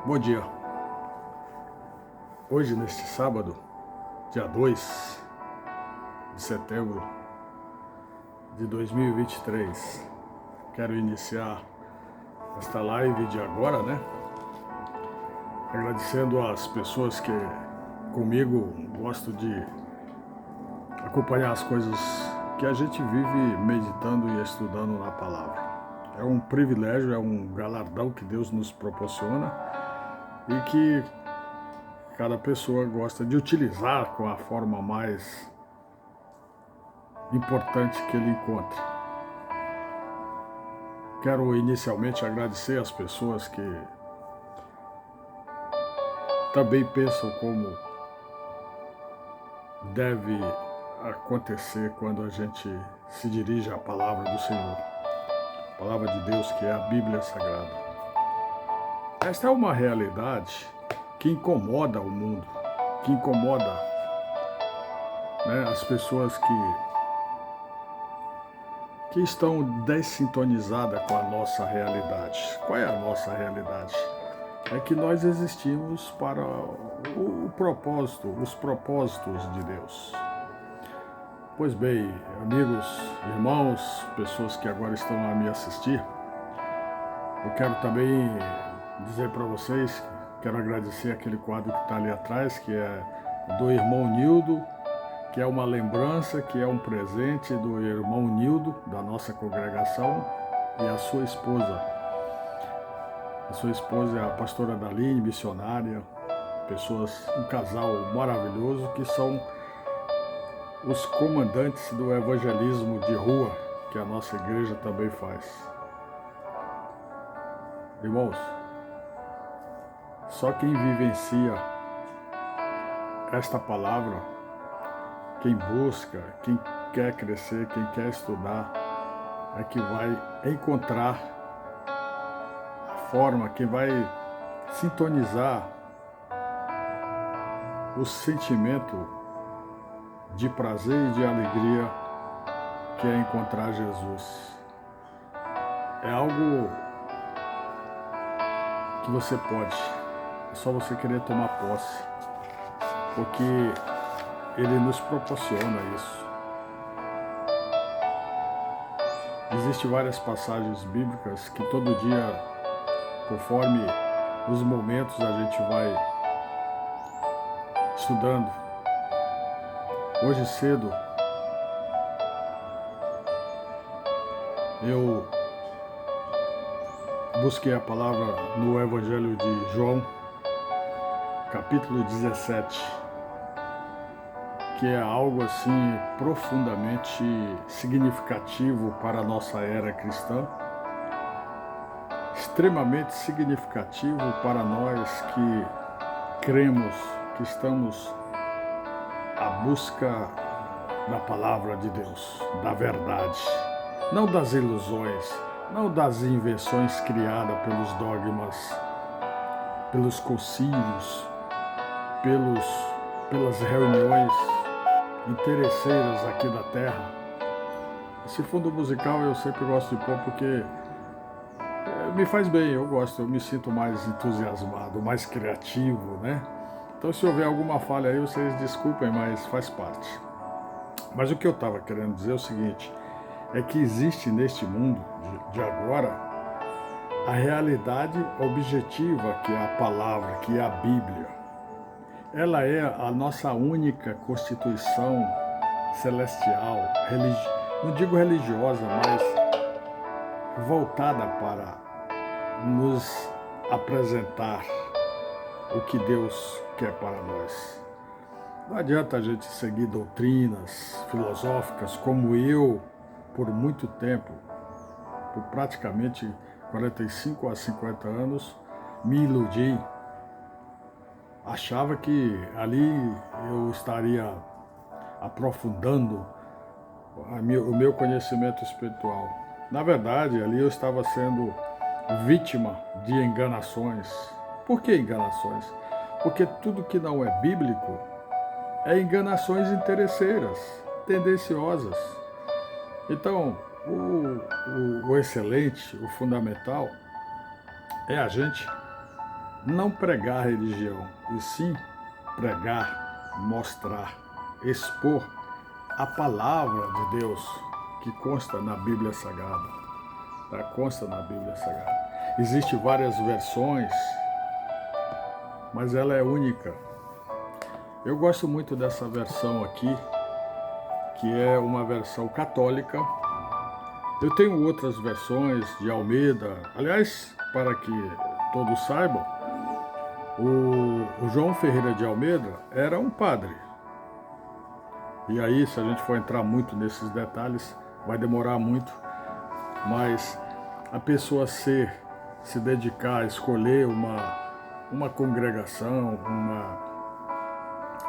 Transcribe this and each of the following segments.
Bom dia. Hoje, neste sábado, dia 2 de setembro de 2023, quero iniciar esta live de agora, agradecendo às pessoas que comigo gostam de acompanhar as coisas que a gente vive meditando e estudando na palavra. É um privilégio, é um galardão que Deus nos proporciona e que cada pessoa gosta de utilizar com a forma mais importante que ele encontra. Quero inicialmente agradecer às pessoas que também pensam como deve acontecer quando a gente se dirige à palavra do Senhor, a palavra de Deus, que é a Bíblia Sagrada. Esta é uma realidade que incomoda o mundo, que incomoda as pessoas que estão dessintonizadas com a nossa realidade. Qual é a nossa realidade? É que nós existimos para o propósito, os propósitos de Deus. Pois bem, amigos, irmãos, pessoas que agora estão a me assistir, eu quero também dizer para vocês, quero agradecer aquele quadro que está ali atrás, que é do irmão Nildo, que é uma lembrança, que é um presente do irmão Nildo, da nossa congregação, e a sua esposa. A sua esposa é a pastora Daline, missionária, pessoas, um casal maravilhoso, que são os comandantes do evangelismo de rua, que a nossa igreja também faz. Irmãos, só quem vivencia esta palavra, quem busca, quem quer crescer, quem quer estudar, é que vai encontrar a forma, quem vai sintonizar o sentimento de prazer e de alegria que é encontrar Jesus. É algo que você pode, é só você querer tomar posse, porque Ele nos proporciona isso. Existem várias passagens bíblicas que todo dia, conforme os momentos, a gente vai estudando. Hoje cedo, eu busquei a palavra no Evangelho de João, capítulo 17, que é algo assim profundamente significativo para a nossa era cristã, extremamente significativo para nós que cremos, que estamos à busca da palavra de Deus, da verdade, não das ilusões, não das invenções criadas pelos dogmas, pelos concílios, pelas reuniões interesseiras aqui da terra. Esse fundo musical eu sempre gosto de pôr porque me faz bem, eu gosto, eu me sinto mais entusiasmado, mais criativo, Então, se houver alguma falha aí, vocês desculpem, mas faz parte. Mas o que eu estava querendo dizer é o seguinte, é que existe neste mundo de agora a realidade objetiva, que é a palavra, que é a Bíblia. Ela é a nossa única constituição celestial, não digo religiosa, mas voltada para nos apresentar o que Deus quer para nós. Não adianta a gente seguir doutrinas filosóficas como eu, por muito tempo, por praticamente 45 a 50 anos, me iludi. Achava que ali eu estaria aprofundando o meu conhecimento espiritual. Na verdade, ali eu estava sendo vítima de enganações. Por que enganações? Porque tudo que não é bíblico é enganações interesseiras, tendenciosas. Então, o excelente, o fundamental, é a gente não pregar religião, e sim pregar, mostrar, expor a palavra de Deus que consta na Bíblia Sagrada. Tá? Consta na Bíblia Sagrada. Existem várias versões, mas ela é única. Eu gosto muito dessa versão aqui, que é uma versão católica. Eu tenho outras versões de Almeida. Aliás, para que todos saibam, o João Ferreira de Almeida era um padre. E aí, se a gente for entrar muito nesses detalhes, vai demorar muito. Mas a pessoa se dedicar a escolher uma congregação,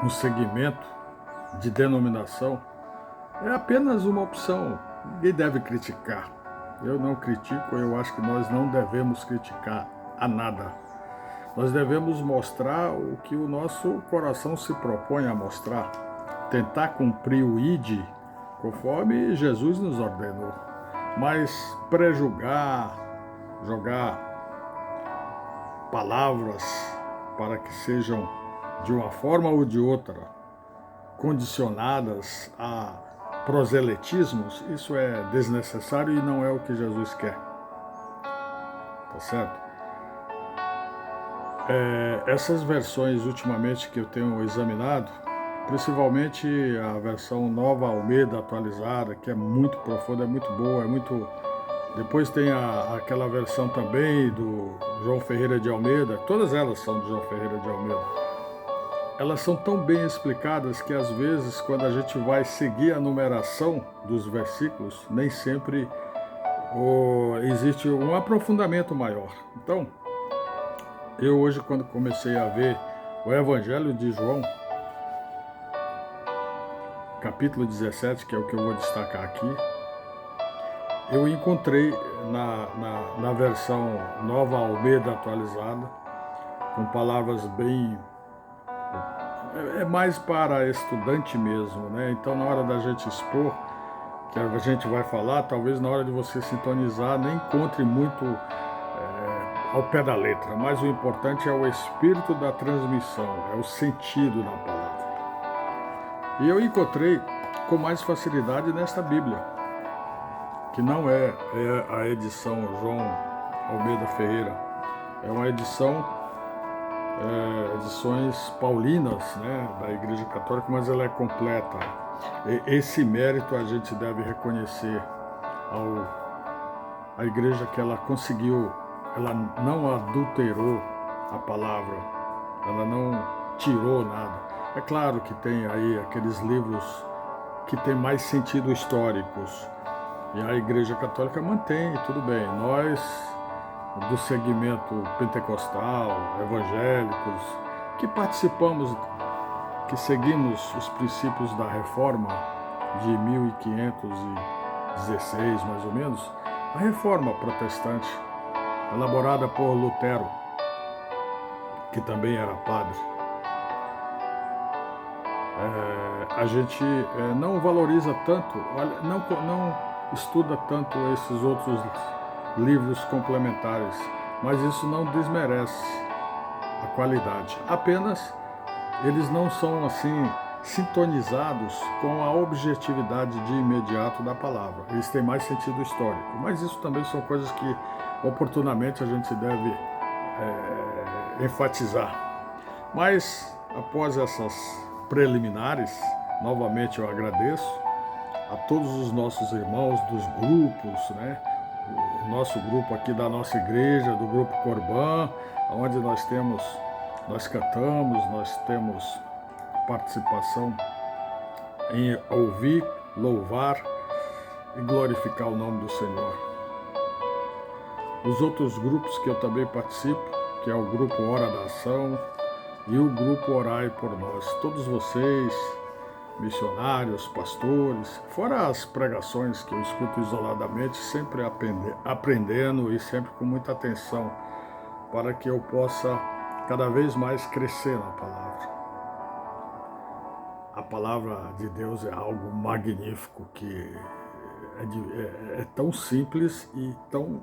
um segmento de denominação, é apenas uma opção. Ninguém deve criticar. Eu não critico, eu acho que nós não devemos criticar a nada. Nós devemos mostrar o que o nosso coração se propõe a mostrar. Tentar cumprir o ID conforme Jesus nos ordenou. Mas prejulgar, jogar palavras para que sejam de uma forma ou de outra condicionadas a proselitismos, isso é desnecessário e não é o que Jesus quer. Tá certo? Essas versões ultimamente que eu tenho examinado, principalmente a versão Nova Almeida atualizada, que é muito profunda, é muito boa, é muito... Depois tem aquela versão também do João Ferreira de Almeida, todas elas são do João Ferreira de Almeida. Elas são tão bem explicadas que às vezes quando a gente vai seguir a numeração dos versículos, nem sempre existe um aprofundamento maior. Então, eu hoje quando comecei a ver o Evangelho de João, capítulo 17, que é o que eu vou destacar aqui, eu encontrei na versão Nova Almeida atualizada, com palavras bem... É mais para estudante mesmo, né? Então, na hora da gente expor, que a gente vai falar, talvez na hora de você sintonizar, nem encontre muito ao pé da letra, mas o importante é o espírito da transmissão, é o sentido da palavra. E eu encontrei com mais facilidade nesta Bíblia, que não é a edição João Almeida Ferreira, é uma edições paulinas, né, da Igreja Católica, mas ela é completa. Esse mérito a gente deve reconhecer à Igreja, que ela conseguiu, ela não adulterou a palavra, ela não tirou nada. É claro que tem aí aqueles livros que têm mais sentido históricos, e a Igreja Católica mantém, tudo bem. Nós, do segmento pentecostal, evangélicos, que participamos, que seguimos os princípios da Reforma de 1516, mais ou menos, a Reforma Protestante, elaborada por Lutero, que também era padre, a gente não valoriza tanto, não estuda tanto esses outros livros complementares, mas isso não desmerece a qualidade. Apenas eles não são assim sintonizados com a objetividade de imediato da palavra. Eles têm mais sentido histórico, mas isso também são coisas que oportunamente a gente deve enfatizar. Mas após essas preliminares, novamente eu agradeço a todos os nossos irmãos dos grupos, né? O nosso grupo aqui da nossa igreja, do grupo Corban, onde nós cantamos, nós temos participação em ouvir, louvar e glorificar o nome do Senhor. Os outros grupos que eu também participo, que é o grupo Hora da Ação e o grupo Orai por Nós. Todos vocês, missionários, pastores, fora as pregações que eu escuto isoladamente, sempre aprendendo e sempre com muita atenção, para que eu possa cada vez mais crescer na palavra. A palavra de Deus é algo magnífico, que é tão simples e tão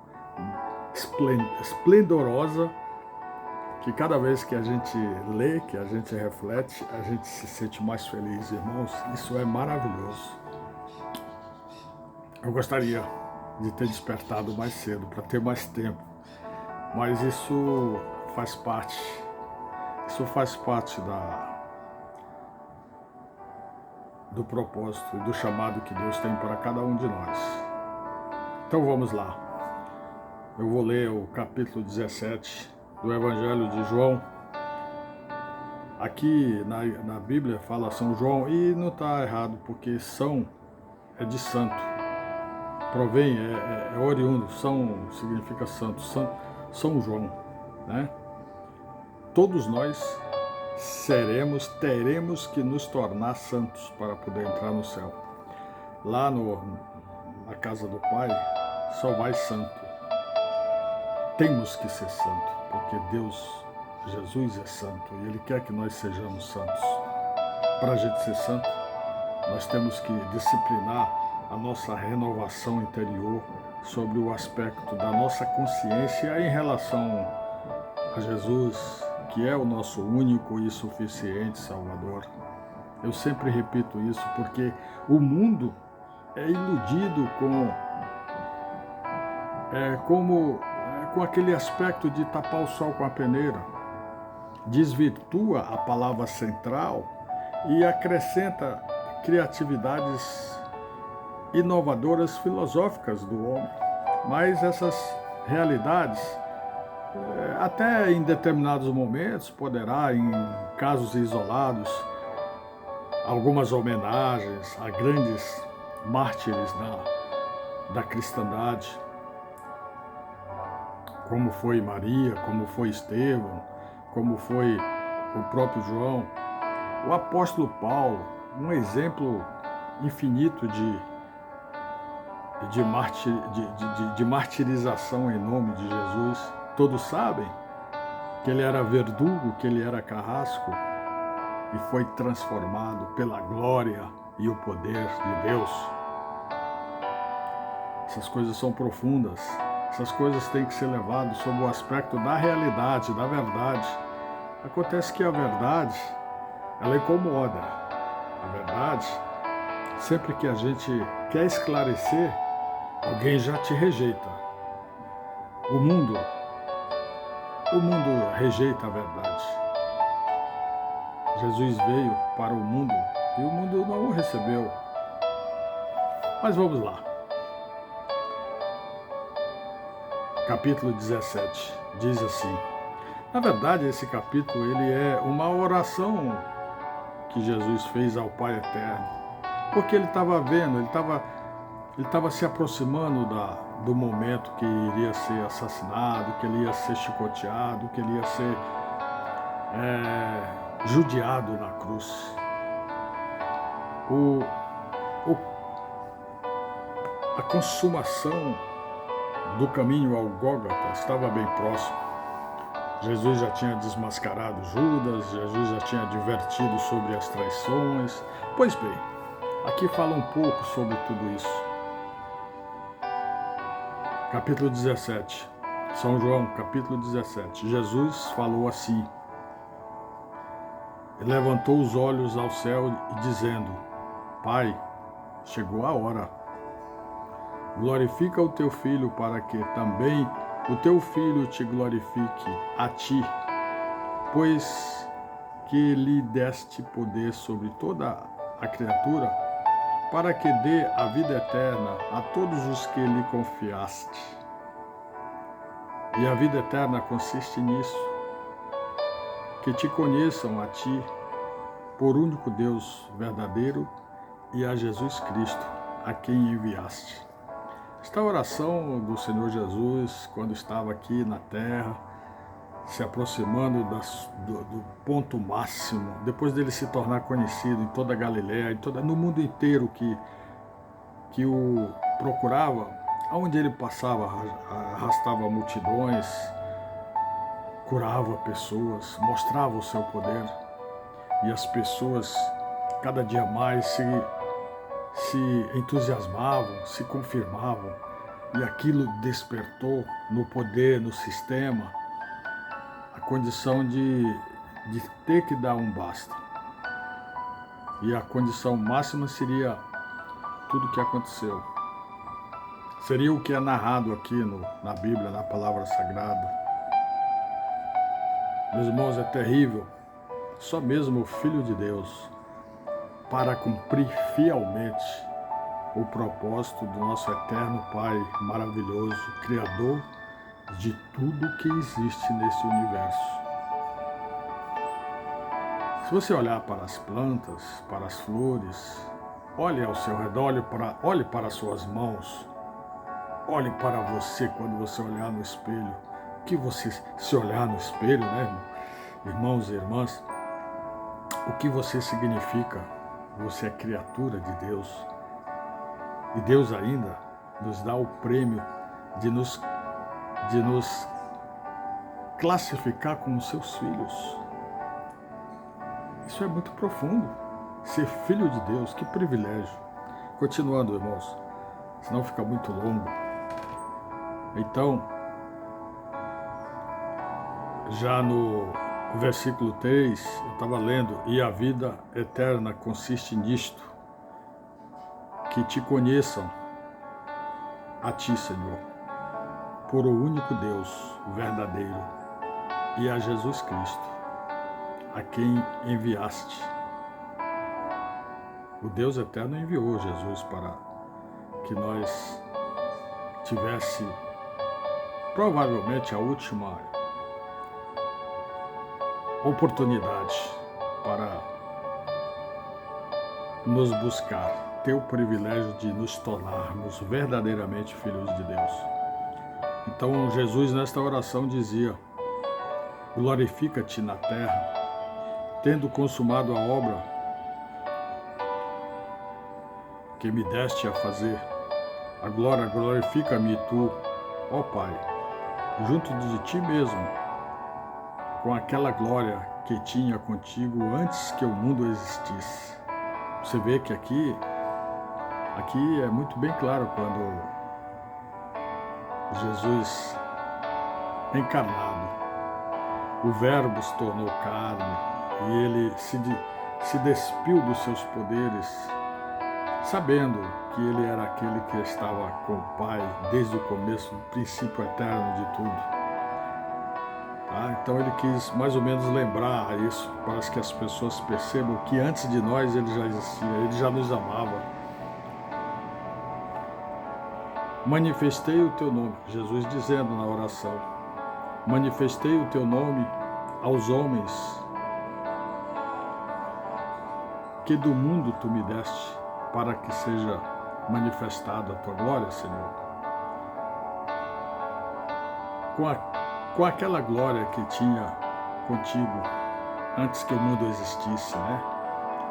esplendorosa, que cada vez que a gente lê, que a gente reflete, a gente se sente mais feliz, irmãos. Isso é maravilhoso. Eu gostaria de ter despertado mais cedo, para ter mais tempo, mas faz parte, isso faz parte do propósito e do chamado que Deus tem para cada um de nós. Então vamos lá. Eu vou ler o capítulo 17 do Evangelho de João. Aqui na Bíblia fala São João e não está errado, porque São é de santo, provém, é oriundo, São significa santo, São João, né? Todos nós teremos que nos tornar santos para poder entrar no céu. Lá na casa do Pai só vai santo. Temos que ser santo, porque Jesus é santo e Ele quer que nós sejamos santos. Para a gente ser santo, nós temos que disciplinar a nossa renovação interior sobre o aspecto da nossa consciência em relação a Jesus, que é o nosso único e suficiente Salvador. Eu sempre repito isso porque o mundo é iludido com aquele aspecto de tapar o sol com a peneira, desvirtua a palavra central e acrescenta criatividades inovadoras filosóficas do homem. Mas essas realidades, até em determinados momentos, poderá, em casos isolados, algumas homenagens a grandes mártires da cristandade, como foi Maria, como foi Estevão, como foi o próprio João, o apóstolo Paulo, um exemplo infinito de martirização em nome de Jesus. Todos sabem que ele era verdugo, que ele era carrasco e foi transformado pela glória e o poder de Deus. Essas coisas são profundas. Essas coisas têm que ser levadas sob o aspecto da realidade, da verdade. Acontece que a verdade, ela incomoda. A verdade, sempre que a gente quer esclarecer, alguém já te rejeita. O mundo rejeita a verdade. Jesus veio para o mundo e o mundo não o recebeu. Mas vamos lá. Capítulo 17 diz assim: na verdade, esse capítulo ele é uma oração que Jesus fez ao Pai Eterno, porque ele estava vendo, ele estava se aproximando do momento que iria ser assassinado, que ele ia ser chicoteado, que ele ia ser judiado na cruz. A consumação do caminho ao Gólgota estava bem próximo. Jesus já tinha desmascarado Judas, Jesus já tinha advertido sobre as traições. Pois bem, aqui fala um pouco sobre tudo isso. Capítulo 17, São João, capítulo 17. Jesus falou assim: ele levantou os olhos ao céu e dizendo: Pai, chegou a hora. Glorifica o teu Filho, para que também o teu Filho te glorifique a ti, pois que lhe deste poder sobre toda a criatura, para que dê a vida eterna a todos os que lhe confiaste. E a vida eterna consiste nisso, que te conheçam a ti, por único Deus verdadeiro, e a Jesus Cristo, a quem enviaste. Esta oração do Senhor Jesus, quando estava aqui na terra, se aproximando do ponto máximo, depois dele se tornar conhecido em toda a Galiléia, no mundo inteiro que o procurava, aonde ele passava, arrastava multidões, curava pessoas, mostrava o seu poder, e as pessoas cada dia mais se entusiasmavam, se confirmavam, e aquilo despertou no poder, no sistema, a condição de ter que dar um basta. E a condição máxima seria tudo o que aconteceu. Seria o que é narrado aqui na Bíblia, na Palavra Sagrada. Meus irmãos, é terrível. Só mesmo o Filho de Deus, para cumprir fielmente o propósito do nosso eterno Pai maravilhoso, Criador de tudo que existe nesse universo. Se você olhar para as plantas, para as flores, olhe ao seu redor, olhe para as suas mãos, olhe para você quando você olhar no espelho. Que você se olhar no espelho, né, irmãos e irmãs? O que você significa? Você é criatura de Deus. E Deus ainda nos dá o prêmio de nos classificar como seus filhos. Isso é muito profundo. Ser filho de Deus, que privilégio. Continuando, irmãos, senão fica muito longo. Então, já no versículo 3, eu estava lendo, e a vida eterna consiste nisto, que te conheçam, a ti, Senhor, por o único Deus verdadeiro, e a Jesus Cristo, a quem enviaste. O Deus eterno enviou Jesus para que nós tivesse provavelmente a última oportunidade para nos buscar, ter o privilégio de nos tornarmos verdadeiramente filhos de Deus. Então Jesus nesta oração dizia: glorifica-te na terra, tendo consumado a obra que me deste a fazer. Agora glorifica-me tu, ó Pai, junto de ti mesmo, com aquela glória que tinha contigo antes que o mundo existisse. Você vê que aqui é muito bem claro quando Jesus encarnado, o Verbo se tornou carne e ele se despiu dos seus poderes, sabendo que ele era aquele que estava com o Pai desde o começo, do princípio eterno de tudo. Então ele quis mais ou menos lembrar isso, para que as pessoas percebam que antes de nós ele já existia, ele já nos amava. Manifestei o teu nome, Jesus dizendo na oração, manifestei o teu nome aos homens que do mundo tu me deste, para que seja manifestada a tua glória, Senhor. Com aquela glória que tinha contigo antes que o mundo existisse, né?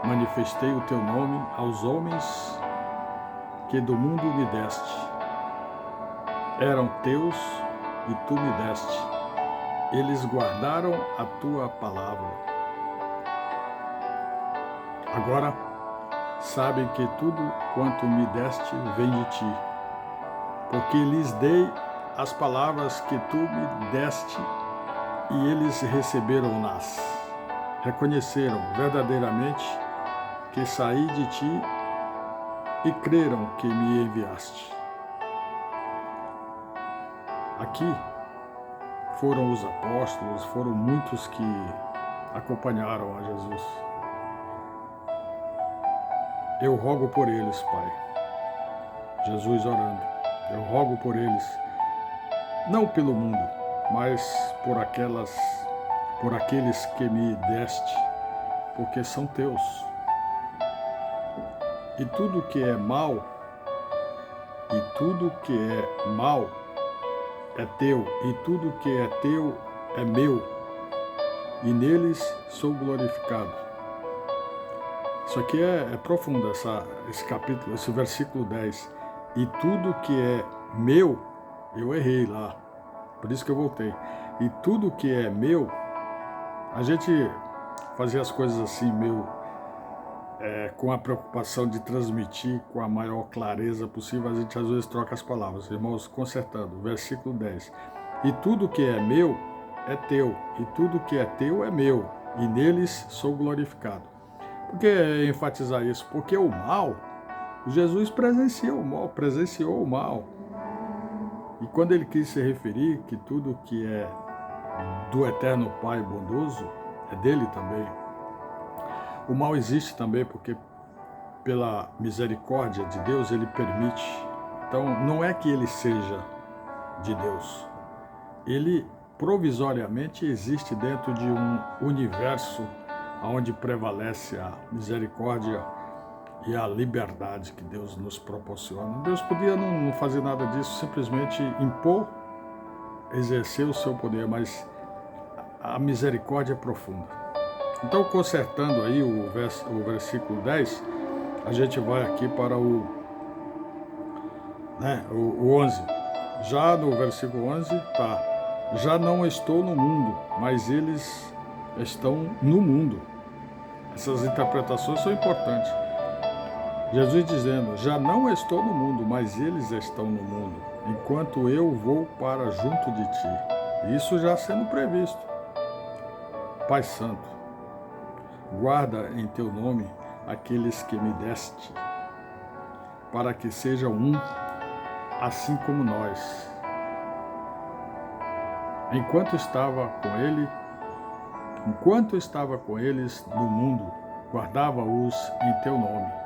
Manifestei o teu nome aos homens que do mundo me deste. Eram teus e tu me deste. Eles guardaram a tua palavra. Agora sabem que tudo quanto me deste vem de ti, porque lhes dei as palavras que tu me deste e eles receberam-nas. Reconheceram verdadeiramente que saí de ti e creram que me enviaste. Aqui foram os apóstolos, foram muitos que acompanharam a Jesus. Eu rogo por eles, Pai. Jesus orando. Eu rogo por eles, não pelo mundo, mas por aqueles que me deste, porque são teus. E tudo que é mal, é teu, e tudo que é teu é meu, e neles sou glorificado. Isso aqui é profundo, esse capítulo, esse versículo 10. E tudo que é meu, eu errei lá, por isso que eu voltei. E tudo que é meu, a gente fazia as coisas assim, com a preocupação de transmitir com a maior clareza possível, a gente às vezes troca as palavras. Irmãos, consertando, versículo 10. E tudo que é meu, é teu, e tudo que é teu é meu, e neles sou glorificado. Por que enfatizar isso? Porque o mal, Jesus presenciou o mal. E quando ele quis se referir que tudo que é do eterno Pai bondoso é dele também. O mal existe também porque pela misericórdia de Deus ele permite. Então não é que ele seja de Deus. Ele provisoriamente existe dentro de um universo onde prevalece a misericórdia e a liberdade que Deus nos proporciona. Deus podia não fazer nada disso, simplesmente impor, exercer o seu poder, mas a misericórdia é profunda. Então, consertando aí o versículo 10, a gente vai aqui para o 11. Já no versículo 11 está: já não estou no mundo, mas eles estão no mundo. Essas interpretações são importantes. Jesus dizendo: já não estou no mundo, mas eles estão no mundo, enquanto eu vou para junto de ti. Isso já sendo previsto. Pai Santo, guarda em teu nome aqueles que me deste, para que sejam um, assim como nós. Enquanto estava com eles no mundo, guardava-os em teu nome.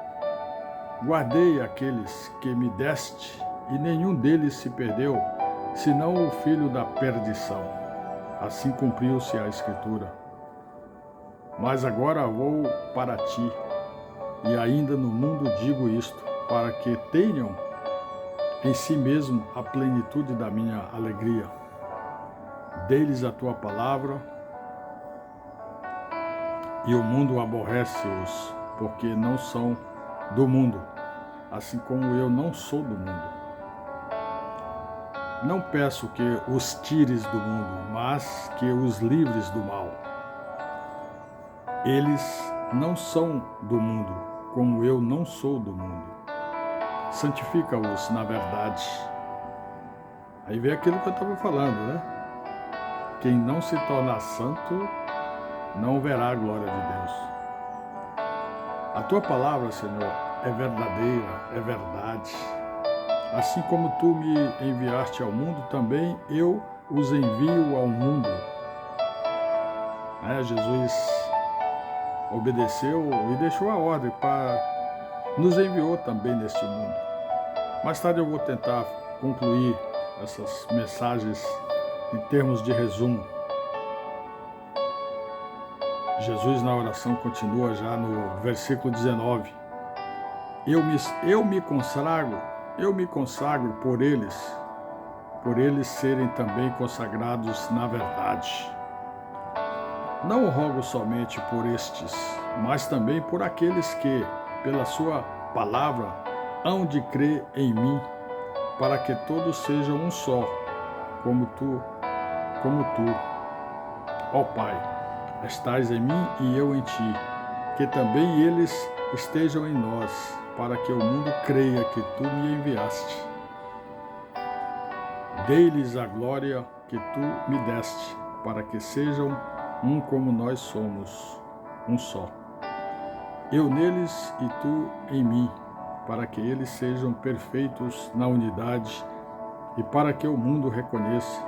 Guardei aqueles que me deste, e nenhum deles se perdeu, senão o filho da perdição. Assim cumpriu-se a Escritura. Mas agora vou para ti, e ainda no mundo digo isto, para que tenham em si mesmo a plenitude da minha alegria. Dê-lhes a tua palavra, e o mundo aborrece-os, porque não são do mundo, assim como eu não sou do mundo. Não peço que os tires do mundo, mas que os livres do mal. Eles não são do mundo, como eu não sou do mundo. Santifica-os na verdade. Aí vem aquilo que eu estava falando, né? Quem não se torna santo não verá a glória de Deus. A tua palavra, Senhor, é verdadeira, é verdade. Assim como tu me enviaste ao mundo, também eu os envio ao mundo. Jesus obedeceu e deixou a ordem para nos enviou também neste mundo. Mais tarde eu vou tentar concluir essas mensagens em termos de resumo. Jesus na oração continua já no versículo 19. Eu me consagro por eles serem também consagrados na verdade. Não rogo somente por estes, mas também por aqueles que, pela sua palavra, hão de crer em mim, para que todos sejam um só, como tu, ó Pai, estás em mim e eu em ti, que também eles estejam em nós, para que o mundo creia que tu me enviaste. Dei-lhes a glória que tu me deste, para que sejam um como nós somos, um só. Eu neles e tu em mim, para que eles sejam perfeitos na unidade e para que o mundo reconheça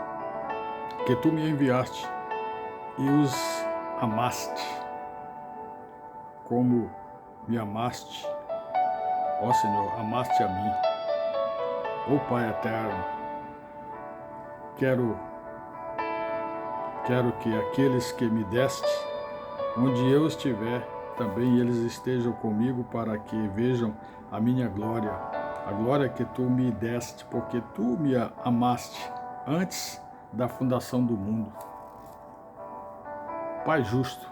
que tu me enviaste e os amaste, como me amaste, ó Senhor, amaste a mim. Ó Pai eterno, quero que aqueles que me deste, onde eu estiver, também eles estejam comigo, para que vejam a minha glória, a glória que tu me deste, porque tu me amaste antes da fundação do mundo. Pai justo,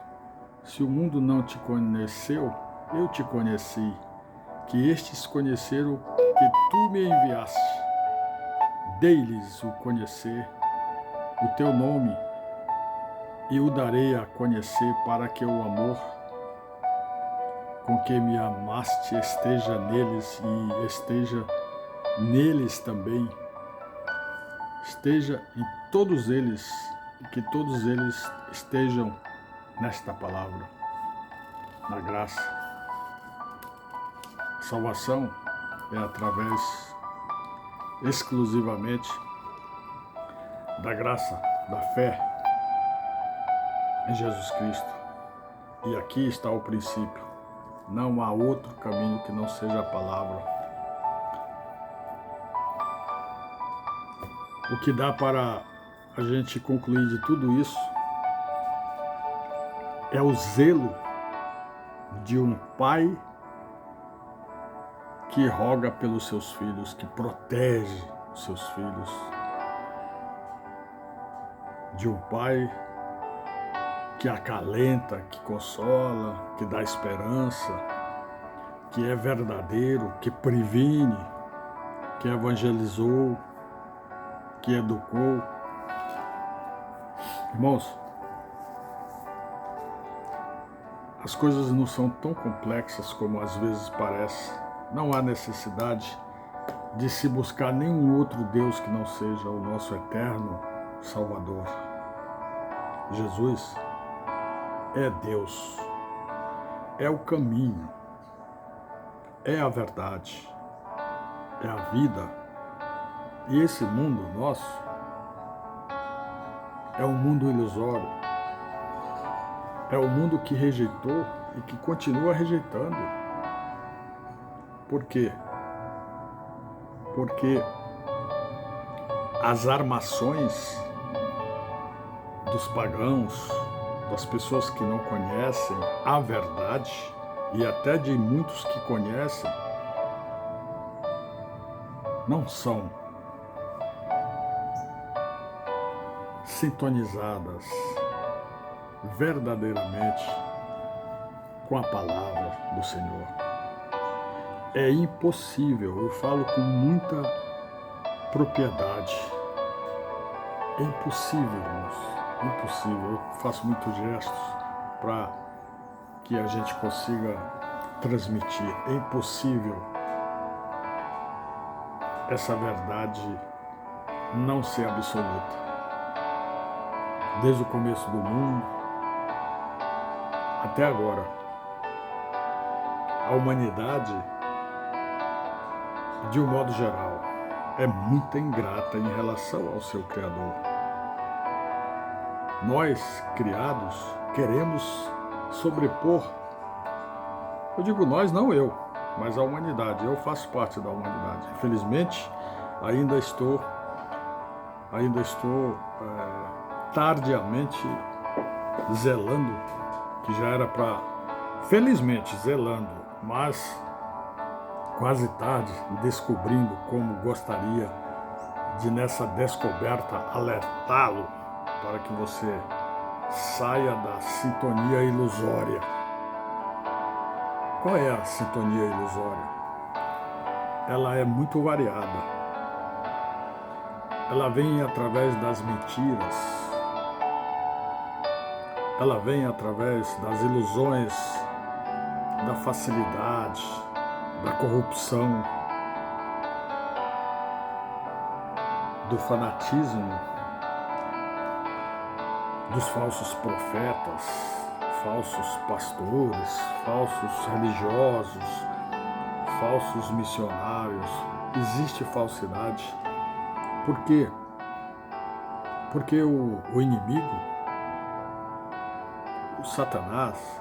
se o mundo não te conheceu, eu te conheci, que estes conheceram que tu me enviaste. Dei-lhes o conhecer o teu nome, e o darei a conhecer, para que o amor com que me amaste esteja neles e esteja neles também. Esteja em todos eles, e que todos eles estejam nesta palavra, na graça. A salvação é através exclusivamente da graça, da fé em Jesus Cristo. E aqui está o princípio. Não há outro caminho que não seja a palavra. O que dá para a gente concluir de tudo isso é o zelo de um pai que roga pelos seus filhos, que protege os seus filhos. De um pai que acalenta, que consola, que dá esperança, que é verdadeiro, que previne, que evangelizou, que educou. Irmãos, as coisas não são tão complexas como às vezes parece. Não há necessidade de se buscar nenhum outro Deus que não seja o nosso eterno Salvador. Jesus é Deus, é o caminho, é a verdade, é a vida. E esse mundo nosso é um mundo ilusório, é o mundo que rejeitou e que continua rejeitando. Por quê? Porque as armações dos pagãos, das pessoas que não conhecem a verdade, e até de muitos que conhecem, não são sintonizadas verdadeiramente com a palavra do Senhor. É impossível, eu falo com muita propriedade. É impossível, irmãos, impossível. Eu faço muitos gestos para que a gente consiga transmitir. É impossível essa verdade não ser absoluta. Desde o começo do mundo até agora, a humanidade, de um modo geral, é muito ingrata em relação ao seu Criador. Nós, criados, queremos sobrepor, eu digo nós, não eu, mas a humanidade. Eu faço parte da humanidade. Infelizmente, ainda estou tardiamente zelando, que já era para, felizmente zelando, mas quase tarde, descobrindo como gostaria de nessa descoberta alertá-lo para que você saia da sintonia ilusória. Qual é a sintonia ilusória? Ela é muito variada. Ela vem através das mentiras. Ela vem através das ilusões, da facilidade, da corrupção, do fanatismo, dos falsos profetas, falsos pastores, falsos religiosos, falsos missionários. Existe falsidade. Por quê? Porque o inimigo, o Satanás,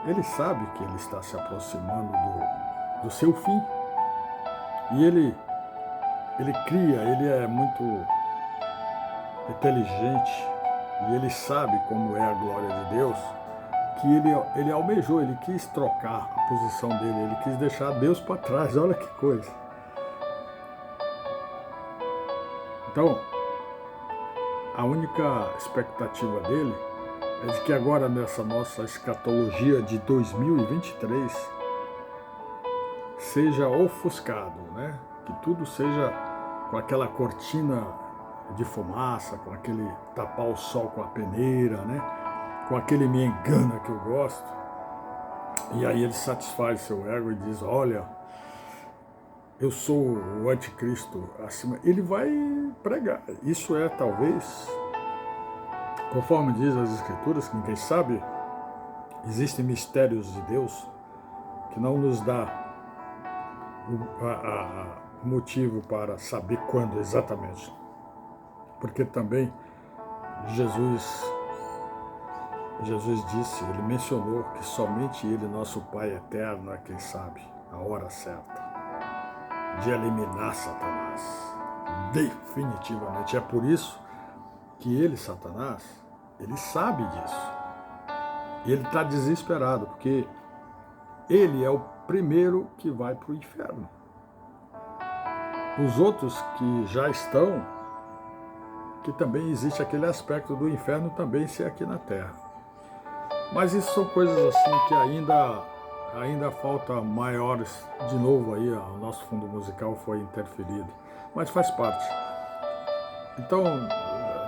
ele sabe que ele está se aproximando do seu fim. E ele cria, ele é muito inteligente, e ele sabe como é a glória de Deus, que ele almejou, ele quis trocar a posição dele, ele quis deixar Deus para trás. Olha que coisa. Então, a única expectativa dele é de que agora, nessa nossa escatologia de 2023, seja ofuscado, né? Que tudo seja com aquela cortina de fumaça, com aquele tapar o sol com a peneira, né? Com aquele me engana que eu gosto. E aí ele satisfaz seu ego e diz: olha, eu sou o anticristo acima. Ele vai pregar. Isso é talvez Conforme diz as Escrituras, que ninguém sabe, existem mistérios de Deus que não nos dá o motivo para saber quando exatamente. Porque também Jesus disse, ele mencionou que somente ele, nosso Pai eterno, é quem sabe a hora certa de eliminar Satanás. Definitivamente. É por isso que ele, Satanás, ele sabe disso. E ele está desesperado, porque ele é o primeiro que vai para o inferno. Os outros que já estão, que também existe aquele aspecto do inferno também ser aqui na Terra. Mas isso são coisas assim que ainda falta maiores. De novo aí, o nosso fundo musical foi interferido, mas faz parte. Então,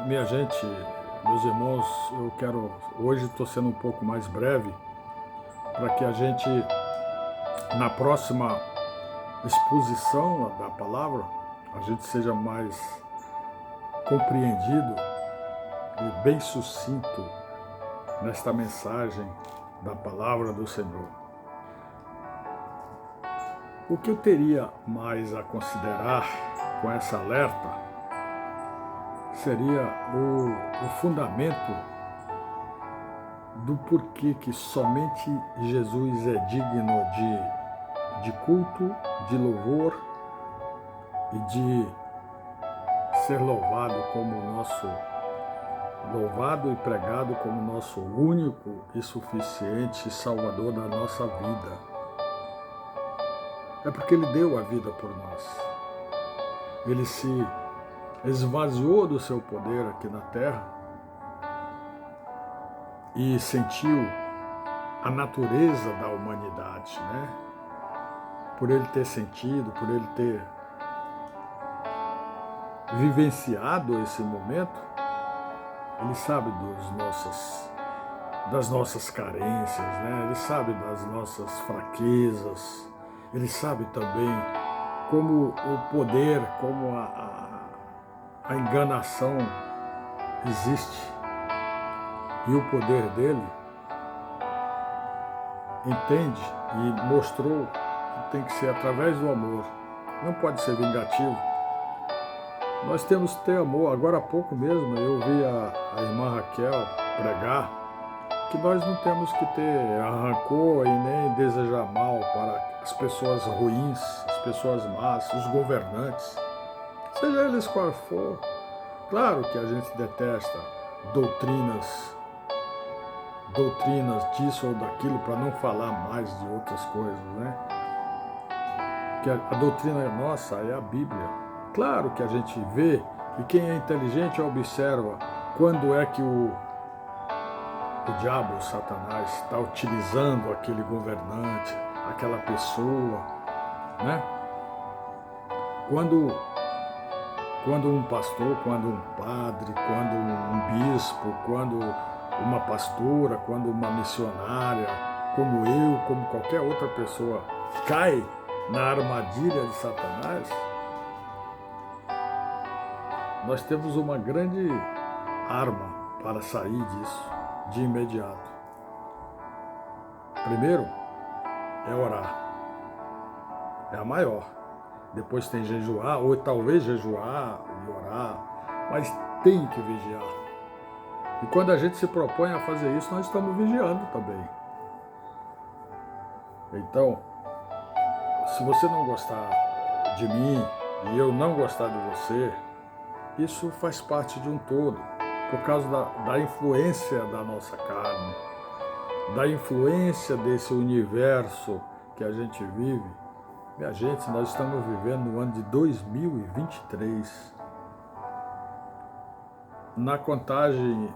minha gente, meus irmãos, hoje estou sendo um pouco mais breve, para que a gente, na próxima exposição da palavra, a gente seja mais compreendido e bem sucinto nesta mensagem da palavra do Senhor. O que eu teria mais a considerar com essa alerta seria o fundamento do porquê que somente Jesus é digno de culto, de louvor e de ser louvado e pregado como nosso único e suficiente Salvador da nossa vida. É porque ele deu a vida por nós. Ele se esvaziou do seu poder aqui na terra e sentiu a natureza da humanidade, né? Por ele ter sentido, por ele ter vivenciado esse momento, ele sabe das nossas carências, né? Ele sabe das nossas fraquezas, ele sabe também como o poder, como a enganação existe. E o poder dele entende e mostrou que tem que ser através do amor. Não pode ser vingativo. Nós temos que ter amor. Agora há pouco mesmo eu ouvi a irmã Raquel pregar que nós não temos que ter rancor e nem desejar mal para as pessoas ruins, as pessoas más, os governantes, seja eles qual for. Claro que a gente detesta doutrinas disso ou daquilo, para não falar mais de outras coisas, né? Que a doutrina nossa é a Bíblia. Claro que a gente vê, e quem é inteligente observa quando é que o diabo, o Satanás, está utilizando aquele governante, aquela pessoa, né? Quando um pastor, quando um padre, quando um bispo, quando uma pastora, quando uma missionária, como eu, como qualquer outra pessoa, cai na armadilha de Satanás, nós temos uma grande arma para sair disso de imediato. Primeiro é orar, é a maior. Depois tem jejuar, ou talvez jejuar e orar, mas tem que vigiar. E quando a gente se propõe a fazer isso, nós estamos vigiando também. Então, se você não gostar de mim e eu não gostar de você, isso faz parte de um todo, por causa da influência da nossa carne, da influência desse universo que a gente vive. Minha gente, nós estamos vivendo no ano de 2023. Na contagem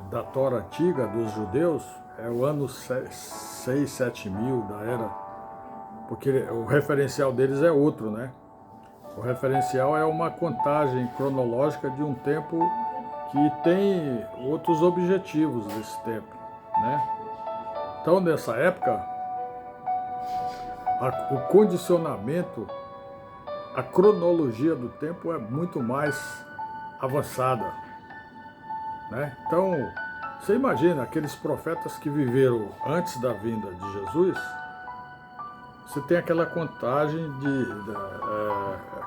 da Tora antiga dos judeus, é o ano 6, 7 mil da era, porque o referencial deles é outro, né? O referencial é uma contagem cronológica de um tempo que tem outros objetivos desse tempo, né? Então, nessa época, o condicionamento, a cronologia do tempo é muito mais avançada. né? Então, você imagina aqueles profetas que viveram antes da vinda de Jesus, você tem aquela contagem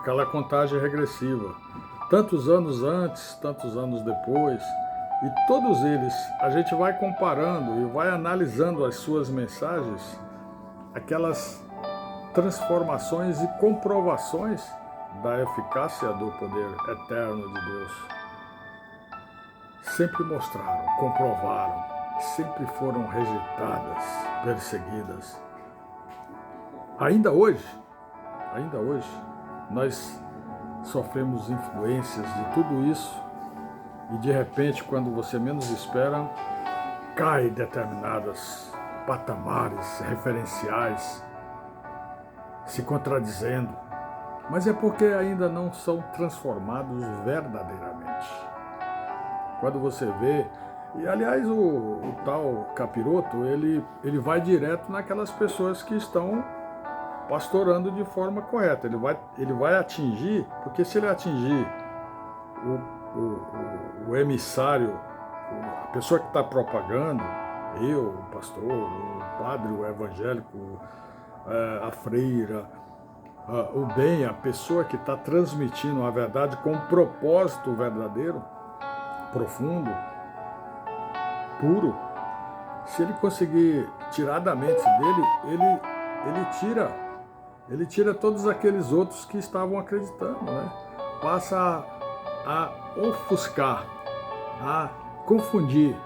aquela contagem regressiva, tantos anos antes, tantos anos depois, e todos eles a gente vai comparando e vai analisando as suas mensagens, aquelas transformações e comprovações da eficácia do poder eterno de Deus. Sempre mostraram, comprovaram, sempre foram rejeitadas, perseguidas. Ainda hoje, nós sofremos influências de tudo isso e de repente, quando você menos espera, cai determinadas patamares referenciais, se contradizendo, mas é porque ainda não são transformados verdadeiramente. Quando você vê, e aliás o tal capiroto, ele vai direto naquelas pessoas que estão pastorando de forma correta. Ele vai atingir, porque se ele atingir o emissário, a pessoa que está propagando, eu, o pastor, o padre, o evangélico, a freira, o bem, a pessoa que está transmitindo a verdade com um propósito verdadeiro, profundo, puro, se ele conseguir tirar da mente dele, ele tira todos aqueles outros que estavam acreditando, né? Passa a ofuscar, a confundir.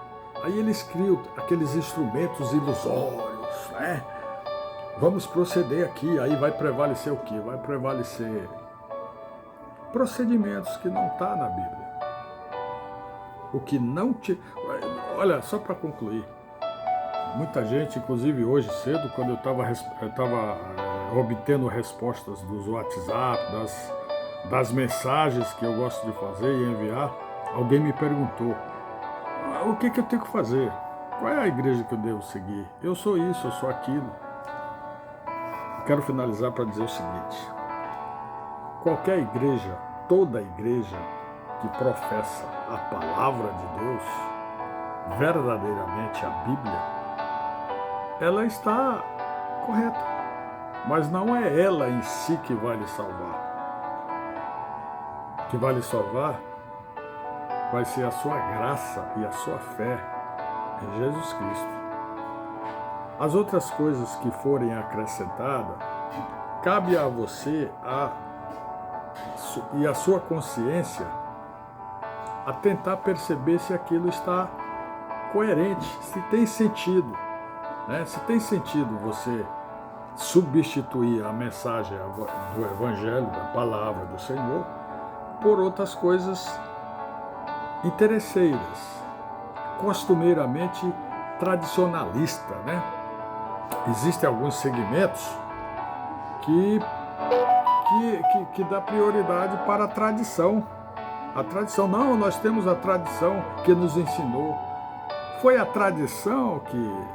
Aí eles criam aqueles instrumentos ilusórios, né? Vamos proceder aqui, aí vai prevalecer o quê? Vai prevalecer procedimentos que não está na Bíblia. O que não te... Olha, só para concluir, muita gente, inclusive hoje cedo, quando eu estava obtendo respostas dos WhatsApp, das mensagens que eu gosto de fazer e enviar, alguém me perguntou, o que eu tenho que fazer? Qual é a igreja que eu devo seguir? Eu sou isso, eu sou aquilo. Quero finalizar para dizer o seguinte, qualquer igreja, toda igreja que professa a palavra de Deus, verdadeiramente a Bíblia, ela está correta, mas não é ela em si que vai lhe salvar. O que vai lhe salvar vai ser a sua graça e a sua fé em Jesus Cristo. As outras coisas que forem acrescentadas, cabe a você e a sua consciência a tentar perceber se aquilo está coerente, se tem sentido, né? Se tem sentido você substituir a mensagem do Evangelho, da palavra do Senhor, por outras coisas interesseiras, costumeiramente tradicionalista, né? Existem alguns segmentos que dá prioridade para a tradição. A tradição, não, nós temos a tradição que nos ensinou. Foi a tradição que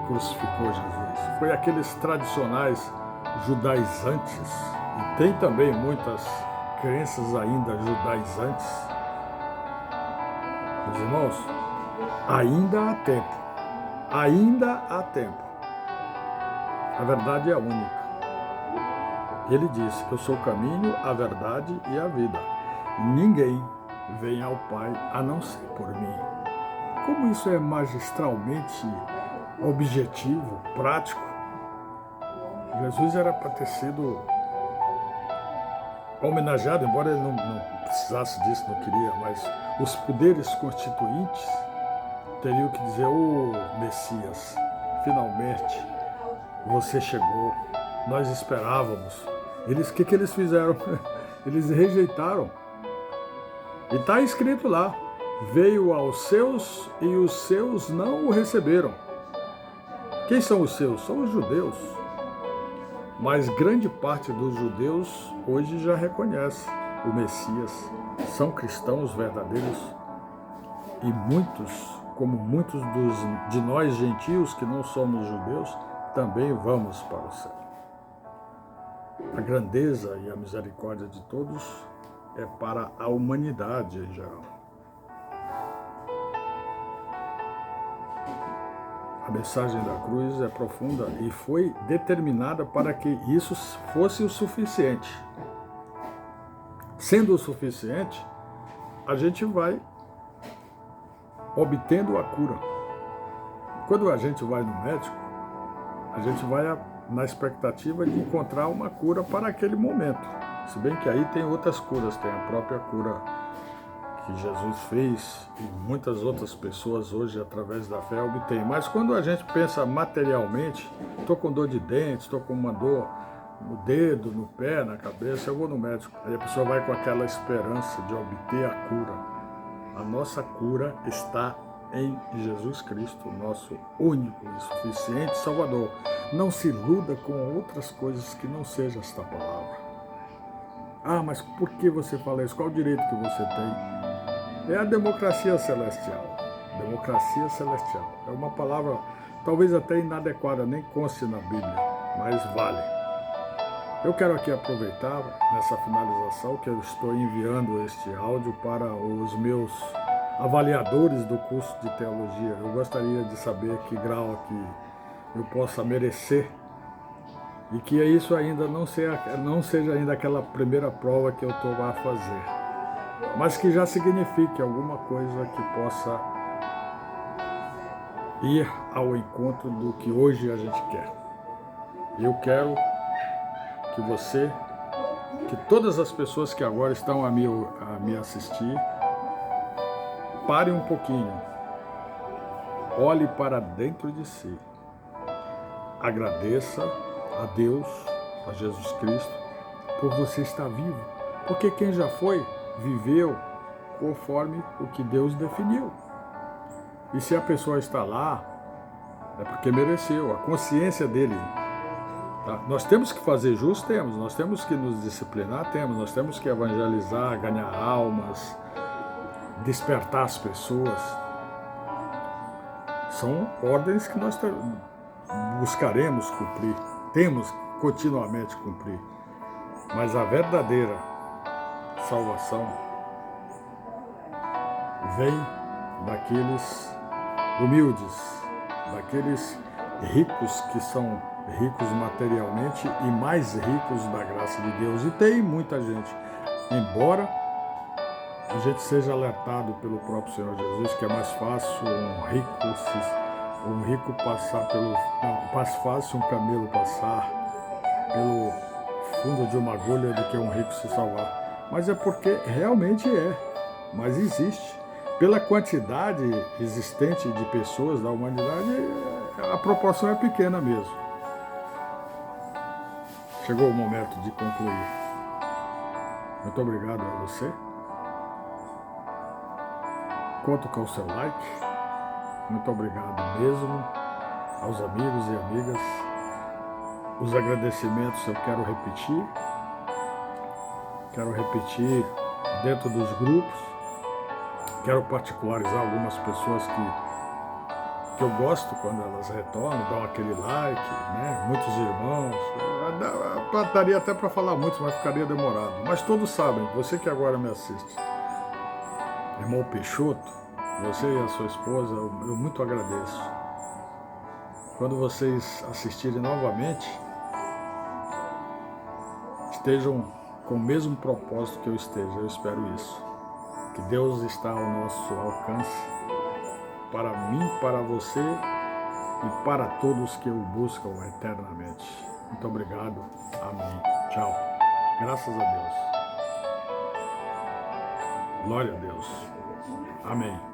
crucificou Jesus. Foi aqueles tradicionais judaizantes. E tem também muitas crenças ainda judaizantes. Meus irmãos, ainda há tempo. Ainda há tempo. A verdade é única. Ele disse, eu sou o caminho, a verdade e a vida. Ninguém vem ao Pai a não ser por mim. Como isso é magistralmente objetivo, prático. Jesus era para ter sido homenageado, embora ele não precisasse disso, não queria, mas os poderes constituintes teriam que dizer, ô Messias, finalmente você chegou, nós esperávamos. O que eles fizeram? Eles rejeitaram. E está escrito lá, veio aos seus e os seus não o receberam. Quem são os seus? São os judeus. Mas grande parte dos judeus hoje já reconhece o Messias. São cristãos verdadeiros e muitos, como muitos de nós gentios que não somos judeus, também vamos para o céu. A grandeza e a misericórdia de todos é para a humanidade em geral. A mensagem da cruz é profunda e foi determinada para que isso fosse o suficiente. Sendo o suficiente, a gente vai obtendo a cura. Quando a gente vai no médico, a gente vai na expectativa de encontrar uma cura para aquele momento. Se bem que aí tem outras curas, tem a própria cura que Jesus fez e muitas outras pessoas hoje, através da fé, obtêm. Mas quando a gente pensa materialmente, estou com dor de dente, estou com uma dor no dedo, no pé, na cabeça, eu vou no médico. Aí a pessoa vai com aquela esperança de obter a cura. A nossa cura está em Jesus Cristo, nosso único e suficiente Salvador. Não se iluda com outras coisas que não seja esta palavra. Ah, mas por que você fala isso? Qual o direito que você tem? É a democracia celestial. Democracia celestial. É uma palavra talvez até inadequada, nem conste na Bíblia, mas vale. Eu quero aqui aproveitar nessa finalização que eu estou enviando este áudio para os meus avaliadores do curso de teologia. Eu gostaria de saber que grau que eu possa merecer e que isso ainda não seja ainda aquela primeira prova que eu estou a fazer, mas que já signifique alguma coisa que possa ir ao encontro do que hoje a gente quer. Eu quero que você, que todas as pessoas que agora estão a me assistir, pare um pouquinho, olhe para dentro de si, agradeça a Deus, a Jesus Cristo, por você estar vivo, porque quem já foi, viveu conforme o que Deus definiu. E se a pessoa está lá, é porque mereceu, a consciência dele. Tá? Nós temos que fazer jus, temos, nós temos que nos disciplinar, temos, nós temos que evangelizar, ganhar almas, despertar as pessoas. São ordens que nós buscaremos cumprir, temos que continuamente cumprir. Mas a verdadeira salvação vem daqueles humildes, daqueles ricos que são ricos materialmente e mais ricos da graça de Deus. E tem muita gente, embora a gente seja alertado pelo próprio Senhor Jesus, que é mais fácil um rico passar pelo... Não, mais fácil um camelo passar pelo fundo de uma agulha do que um rico se salvar. Mas é porque realmente mas existe. Pela quantidade existente de pessoas da humanidade, a proporção é pequena mesmo. Chegou o momento de concluir. Muito obrigado a você. Conto com o seu like. Muito obrigado mesmo aos amigos e amigas. Os agradecimentos eu quero repetir. Quero repetir dentro dos grupos. Quero particularizar algumas pessoas que eu gosto quando elas retornam, dão aquele like, né? Muitos irmãos. Daria até para falar muito, mas ficaria demorado. Mas todos sabem, você que agora me assiste. Irmão Peixoto, você e a sua esposa, eu muito agradeço. Quando vocês assistirem novamente, estejam com o mesmo propósito que eu esteja, eu espero isso. Que Deus está ao nosso alcance, para mim, para você e para todos que o buscam eternamente. Muito obrigado. Amém. Tchau. Graças a Deus. Glória a Deus. Amém.